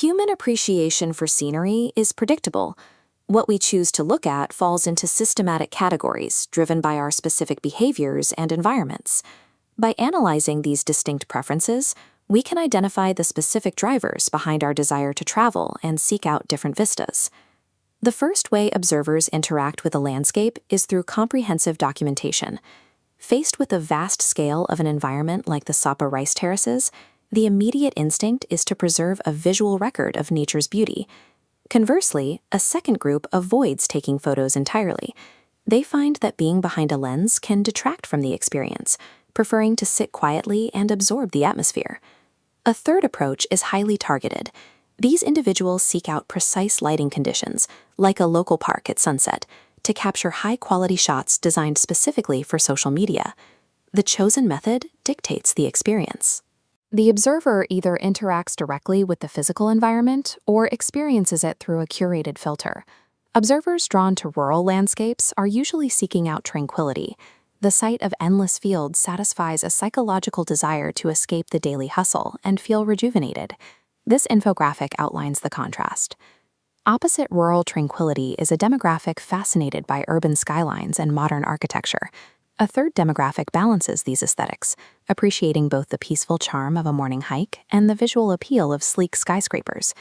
Human appreciation for scenery is predictable. What we choose to look at falls into systematic categories driven by our specific behaviors and environments. By analyzing these distinct preferences, we can identify the specific drivers behind our desire to travel and seek out different vistas. The first way observers interact with a landscape is through comprehensive documentation. Faced with the vast scale of an environment like the Sapa rice terraces, the immediate instinct is to preserve a visual record of nature's beauty. Conversely, a second group avoids taking photos entirely. They find that being behind a lens can detract from the experience, preferring to sit quietly and absorb the atmosphere. A third approach is highly targeted. These individuals seek out precise lighting conditions, like a local park at sunset, to capture high-quality shots designed specifically for social media. The chosen method dictates the experience. The observer either interacts directly with the physical environment or experiences it through a curated filter. Observers drawn to rural landscapes are usually seeking out tranquility. The sight of endless fields satisfies a psychological desire to escape the daily hustle and feel rejuvenated. This infographic outlines the contrast. Opposite rural tranquility is a demographic fascinated by urban skylines and modern architecture. A third demographic balances these aesthetics, appreciating both the peaceful charm of a morning hike and the visual appeal of sleek skyscrapers.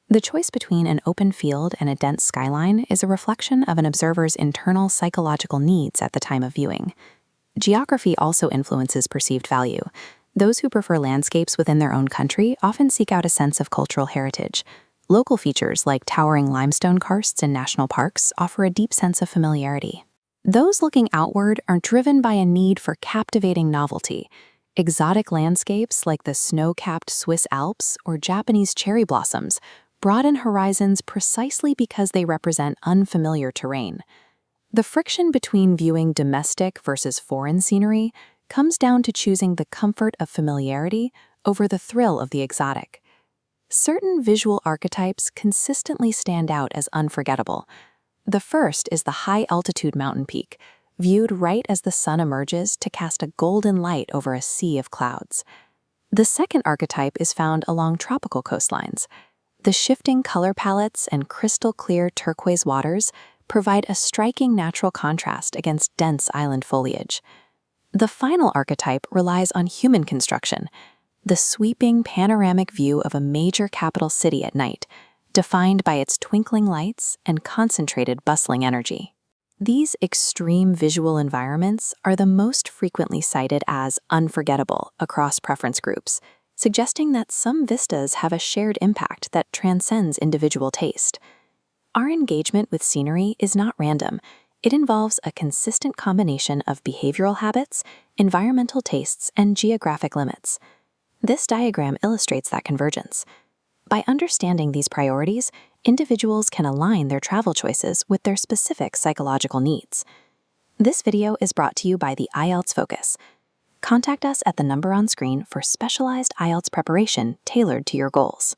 The choice between an open field and a dense skyline is a reflection of an observer's internal psychological needs at the time of viewing. Geography also influences perceived value. Those who prefer landscapes within their own country often seek out a sense of cultural heritage. Local features like towering limestone karsts in national parks offer a deep sense of familiarity. Those looking outward are driven by a need for captivating novelty. Exotic landscapes like the snow-capped Swiss Alps or Japanese cherry blossoms broaden horizons precisely because they represent unfamiliar terrain. The friction between viewing domestic versus foreign scenery comes down to choosing the comfort of familiarity over the thrill of the exotic. Certain visual archetypes consistently stand out as unforgettable. The first is the high-altitude mountain peak, viewed right as the sun emerges to cast a golden light over a sea of clouds. The second archetype is found along tropical coastlines. The shifting color palettes and crystal-clear turquoise waters provide a striking natural contrast against dense island foliage. The final archetype relies on human construction, the sweeping panoramic view of a major capital city at night, defined by its twinkling lights and concentrated bustling energy. These extreme visual environments are the most frequently cited as unforgettable across preference groups, suggesting that some vistas have a shared impact that transcends individual taste. Our engagement with scenery is not random. It involves a consistent combination of behavioral habits, environmental tastes, and geographic limits. This diagram illustrates that convergence. By understanding these priorities, individuals can align their travel choices with their specific psychological needs. This video is brought to you by the IELTS Focus. Contact us at the number on screen for specialized IELTS preparation tailored to your goals.